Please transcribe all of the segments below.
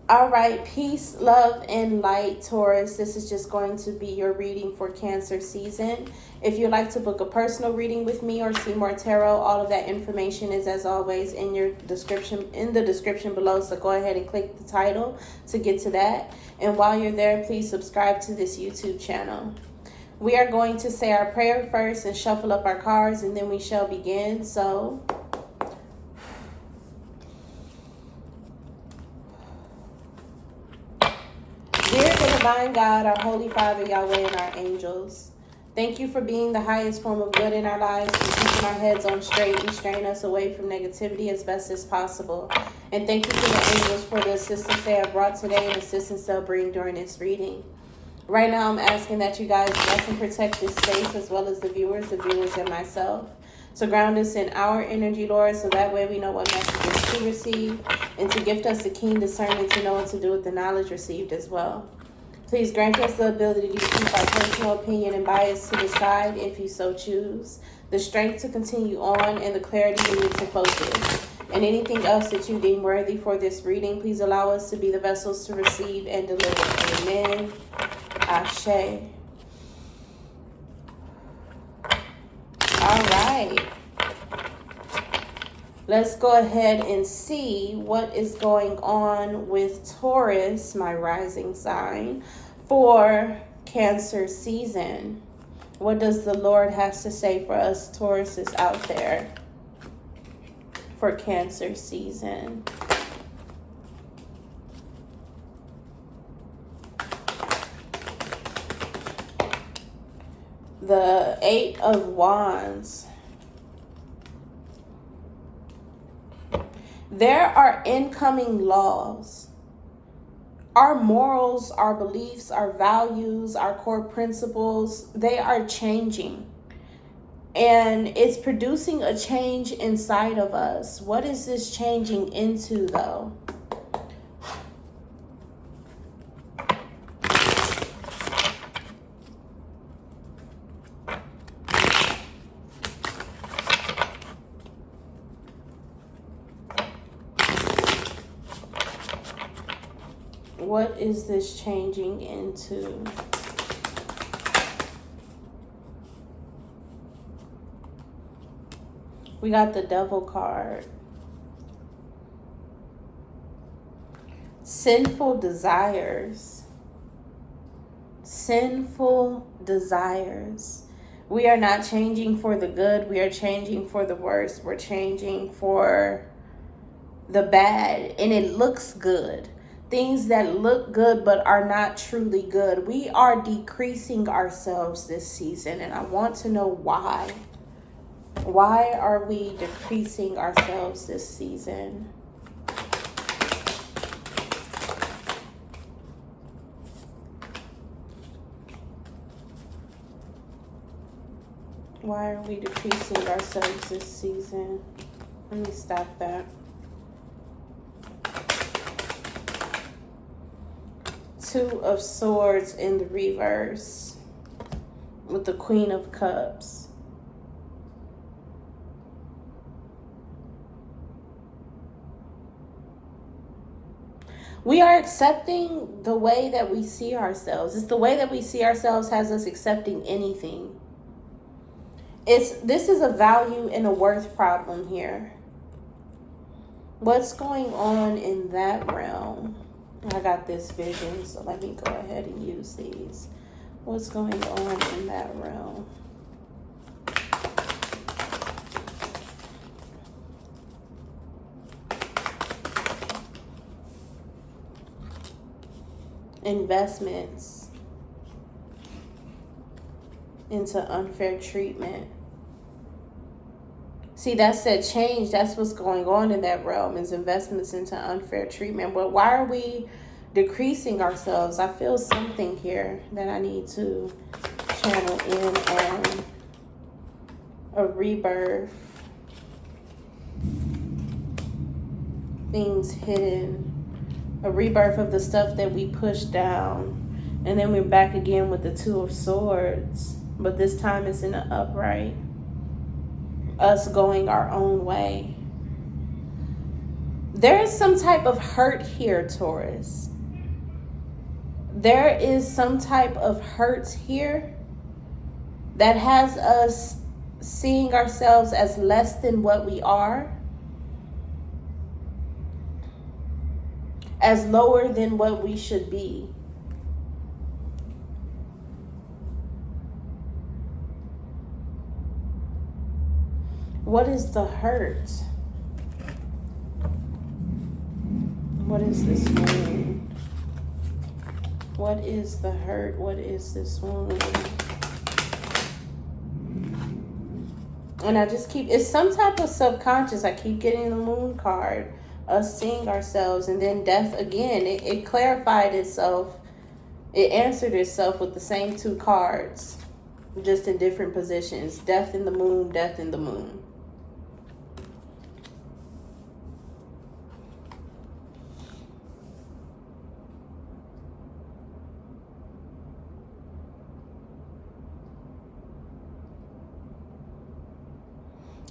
All right, peace, love, and light, Taurus. This is just going to be your reading for Cancer season. If you'd like to book a personal reading with me or see more tarot, all of that information is, as always, in your description, in the description below. So go ahead and click the title to get to that. And while you're there, please subscribe to this YouTube channel. We are going to say our prayer first and shuffle up our cards, and then we shall begin. So dear the divine God, our Holy Father, Yahweh, and our angels, thank you for being the highest form of good in our lives, for keeping our heads on straight and straying us away from negativity as best as possible. And thank you to the angels for the assistance they have brought today and assistance they'll bring during this reading. Right now, I'm asking that you guys bless and protect this space as well as the viewers and myself. So ground us in our energy, Lord, so that way we know what messages to receive, and to gift us the keen discernment to know what to do with the knowledge received as well. Please grant us the ability to keep our personal opinion and bias to the side if you so choose, the strength to continue on, and the clarity needed to focus. And anything else that you deem worthy for this reading, please allow us to be the vessels to receive and deliver. Amen. Ashe. All right. Let's go ahead and see what is going on with Taurus, my rising sign, for Cancer season. What does the Lord have to say for us Tauruses out there for Cancer season? The Eight of Wands. There are incoming laws. Our morals, our beliefs, our values, our core principles, they are changing. And it's producing a change inside of us. What is this changing into, though? What is this changing into? We got the Devil card. Sinful desires. Sinful desires. We are not changing for the good. We are changing for the worse. We're changing for the bad. And it looks good. Things that look good but are not truly good. We are decreasing ourselves this season, and I want to know why. Why are we decreasing ourselves this season? Why are we decreasing ourselves this season? Let me stop that. Two of Swords in the reverse with the Queen of Cups. We are accepting the way that we see ourselves. It's the way that we see ourselves has us accepting anything. This is a value and a worth problem here. What's going on in that realm? I got this vision, so let me go ahead and use these. What's going on in that realm? Investments into unfair treatment. See, that's that change. That's what's going on in that realm, is investments into unfair treatment. But why are we decreasing ourselves? I feel something here that I need to channel in on. A rebirth. Things hidden. A rebirth of the stuff that we pushed down. And then we're back again with the Two of Swords. But this time it's in the upright. Us going our own way. There is some type of hurt here, Taurus. There is some type of hurt here that has us seeing ourselves as less than what we are, as lower than what we should be. What is the hurt? What is this wound? What is the hurt? What is this wound? And I just keep, it's some type of subconscious. I keep getting the moon card, us seeing ourselves, and then death again. It clarified itself. It answered itself with the same two cards, just in different positions. Death in the moon, death in the moon.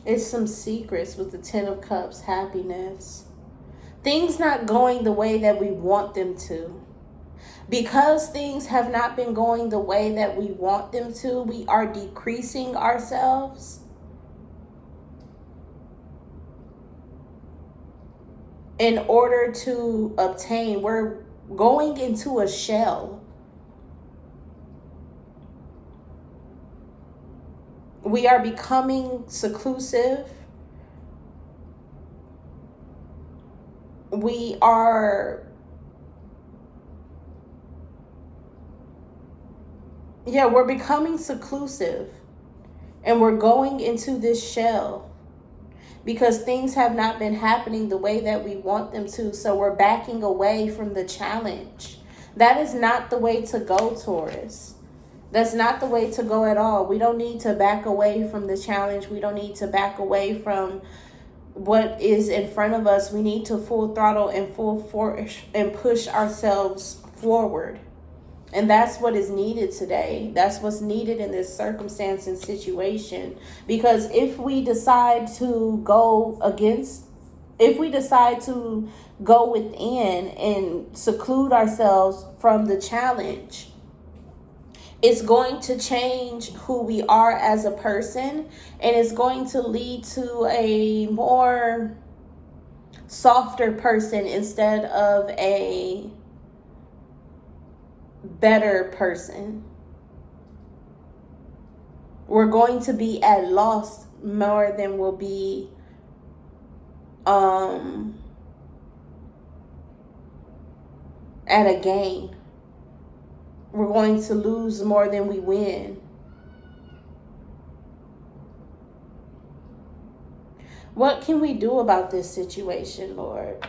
It's some secrets with the Ten of Cups, happiness. Things not going the way that we want them to. Because things have not been going the way that we want them to, we are decreasing ourselves in order to obtain. We're going into a shell. We are becoming seclusive. We're becoming seclusive. And we're going into this shell because things have not been happening the way that we want them to. So we're backing away from the challenge. That is not the way to go, Taurus. That's not the way to go at all. We don't need to back away from the challenge. We don't need to back away from what is in front of us. We need to full throttle and full force and push ourselves forward. And that's what is needed today. That's what's needed in this circumstance and situation. Because if we decide to go within and seclude ourselves from the challenge, it's going to change who we are as a person, and it's going to lead to a more softer person instead of a better person. We're going to be at loss more than we'll be at a gain. We're going to lose more than we win. What can we do about this situation, Lord?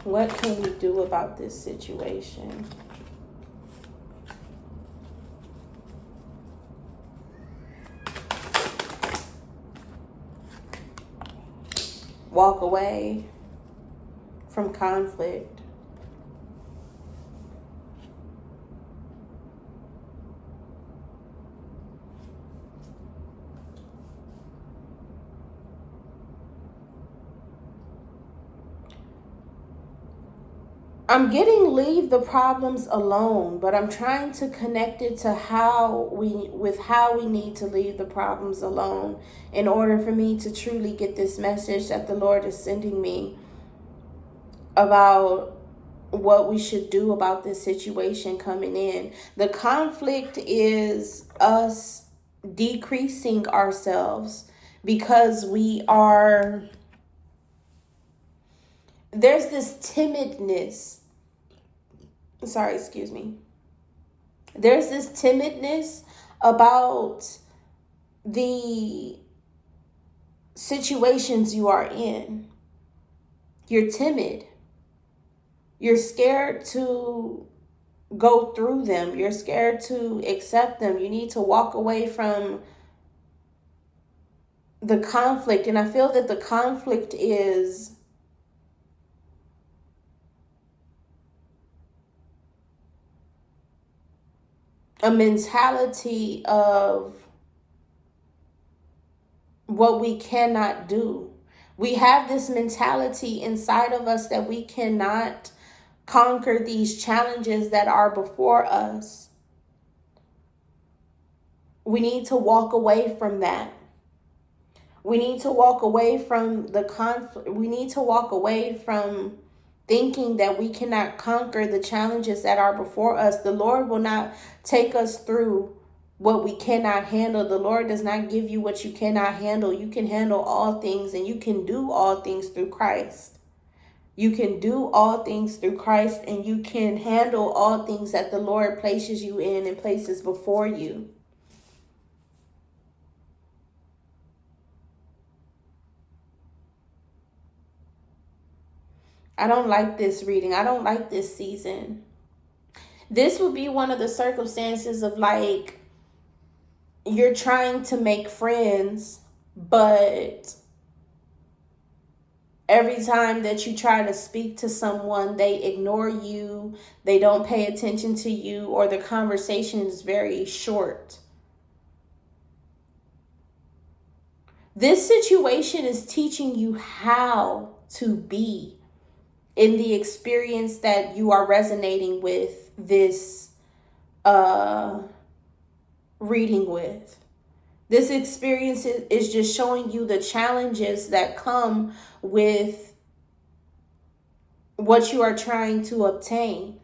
What can we do about this situation? Walk away from conflict. I'm getting leave the problems alone, but I'm trying to connect it to how we need to leave the problems alone in order for me to truly get this message that the Lord is sending me about what we should do about this situation coming in. The conflict is us decreasing ourselves because there's this timidness. There's this timidness about the situations you are in. You're timid. You're scared to go through them. You're scared to accept them. You need to walk away from the conflict. And I feel that the conflict is a mentality of what we cannot do. We have this mentality inside of us that we cannot conquer these challenges that are before us. We need to walk away from that. We need to walk away from the conflict. We need to walk away from thinking that we cannot conquer the challenges that are before us. The Lord will not take us through what we cannot handle. The Lord does not give you what you cannot handle. You can handle all things, and you can do all things through Christ. You can do all things through Christ, and you can handle all things that the Lord places you in and places before you. I don't like this reading. I don't like this season. This would be one of the circumstances of like you're trying to make friends, but every time that you try to speak to someone, they ignore you, they don't pay attention to you, or the conversation is very short. This situation is teaching you how to be in the experience that you are resonating with this reading with. This experience is just showing you the challenges that come with what you are trying to obtain.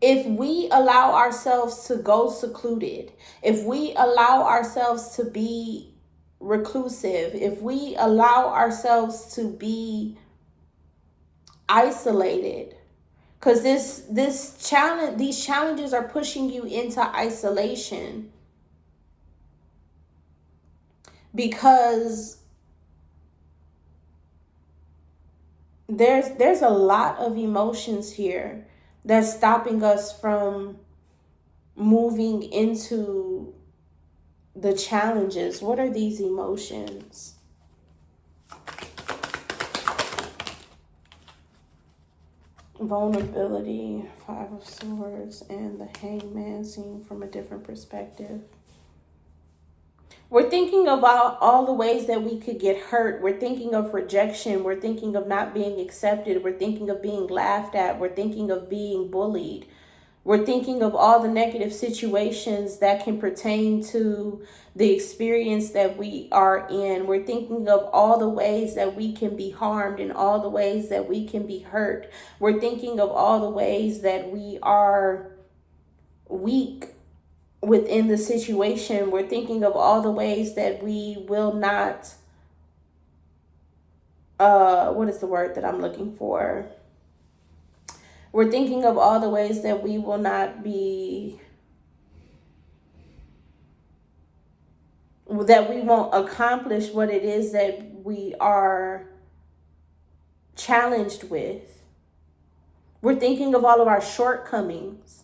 If we allow ourselves to go secluded, if we allow ourselves to be reclusive, if we allow ourselves to be isolated, because these challenges are pushing you into isolation, because there's a lot of emotions here that's stopping us from moving into the challenges. What are these emotions? Vulnerability, Five of Swords, and the Hangman seen from a different perspective. We're thinking about all the ways that we could get hurt. We're thinking of rejection. We're thinking of not being accepted. We're thinking of being laughed at. We're thinking of being bullied. We're thinking of all the negative situations that can pertain to the experience that we are in. We're thinking of all the ways that we can be harmed and all the ways that we can be hurt. We're thinking of all the ways that we are weak within the situation. We're thinking of all the ways that we will not, what is the word that I'm looking for? We're thinking of all the ways that we will not be, that we won't accomplish what it is that we are challenged with. We're thinking of all of our shortcomings.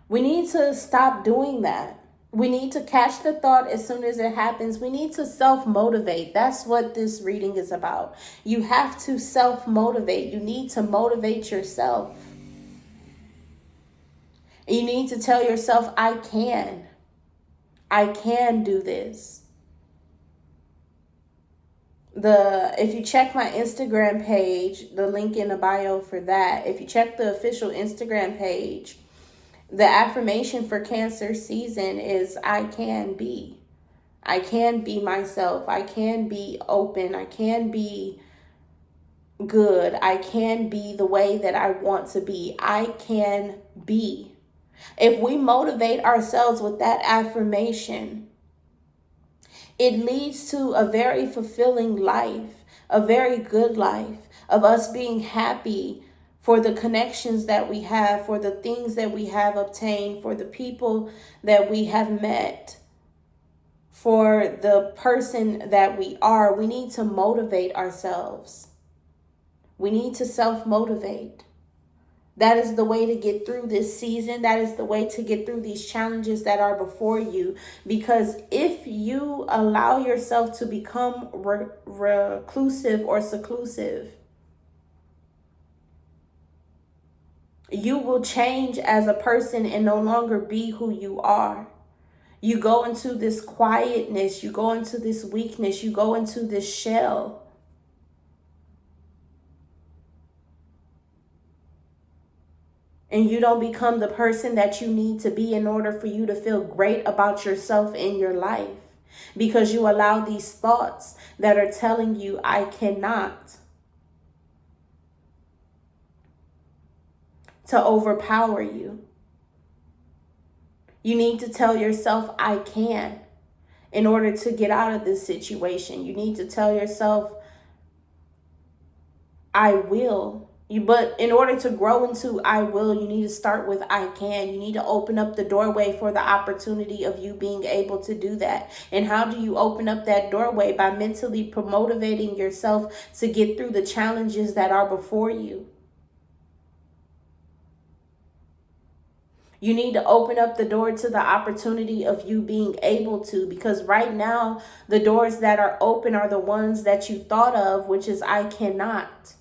We need to stop doing that. We need to catch the thought as soon as it happens. We need to self-motivate. That's what this reading is about. You have to self-motivate. You need to motivate yourself. You need to tell yourself, I can do this. If you check my Instagram page, the link in the bio for that, if you check the official Instagram page, the affirmation for Cancer season is I can be. I can be myself. I can be open. I can be good. I can be the way that I want to be. I can be. If we motivate ourselves with that affirmation, it leads to a very fulfilling life, a very good life of us being happy for the connections that we have, for the things that we have obtained, for the people that we have met, for the person that we are. We need to motivate ourselves. We need to self-motivate. That is the way to get through this season. That is the way to get through these challenges that are before you. Because if you allow yourself to become reclusive or seclusive, you will change as a person and no longer be who you are. You go into this quietness. You go into this weakness. You go into this shell. And you don't become the person that you need to be in order for you to feel great about yourself in your life. Because you allow these thoughts that are telling you, I cannot, to overpower you. You need to tell yourself, I can, in order to get out of this situation. You need to tell yourself, I will. But in order to grow into I will, you need to start with I can. You need to open up the doorway for the opportunity of you being able to do that. And how do you open up that doorway? By mentally motivating yourself to get through the challenges that are before you. You need to open up the door to the opportunity of you being able to, because right now the doors that are open are the ones that you thought of, which is I cannot.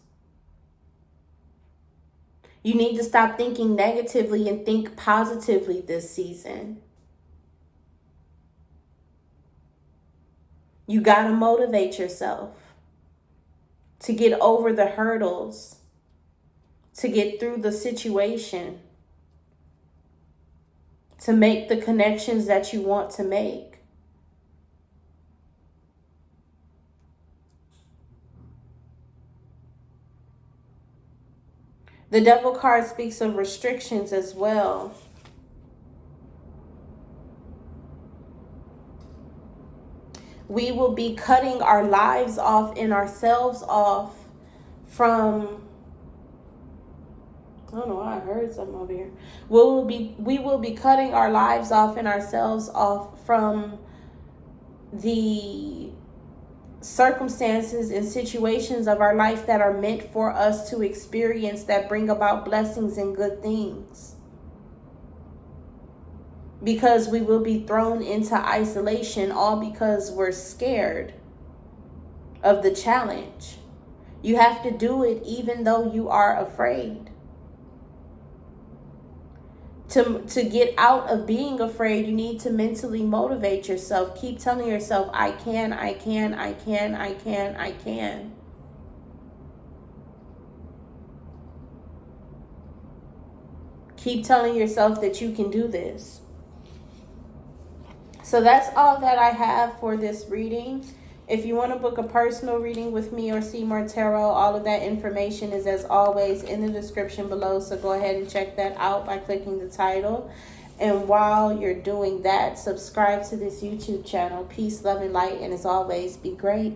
You need to stop thinking negatively and think positively this season. You got to motivate yourself to get over the hurdles, to get through the situation, to make the connections that you want to make. The Devil card speaks of restrictions as well. We will be cutting our lives off and ourselves off from, I don't know why I heard something over here. We will be cutting our lives off and ourselves off from the circumstances and situations of our life that are meant for us to experience, that bring about blessings and good things. Because we will be thrown into isolation, all because we're scared of the challenge. You have to do it even though you are afraid. To get out of being afraid, you need to mentally motivate yourself. Keep telling yourself, I can, I can, I can, I can, I can. Keep telling yourself that you can do this. So that's all that I have for this reading. If you want to book a personal reading with me or see more tarot, all of that information is, as always, in the description below. So go ahead and check that out by clicking the title. And while you're doing that, subscribe to this YouTube channel. Peace, love, and light. And as always, be great.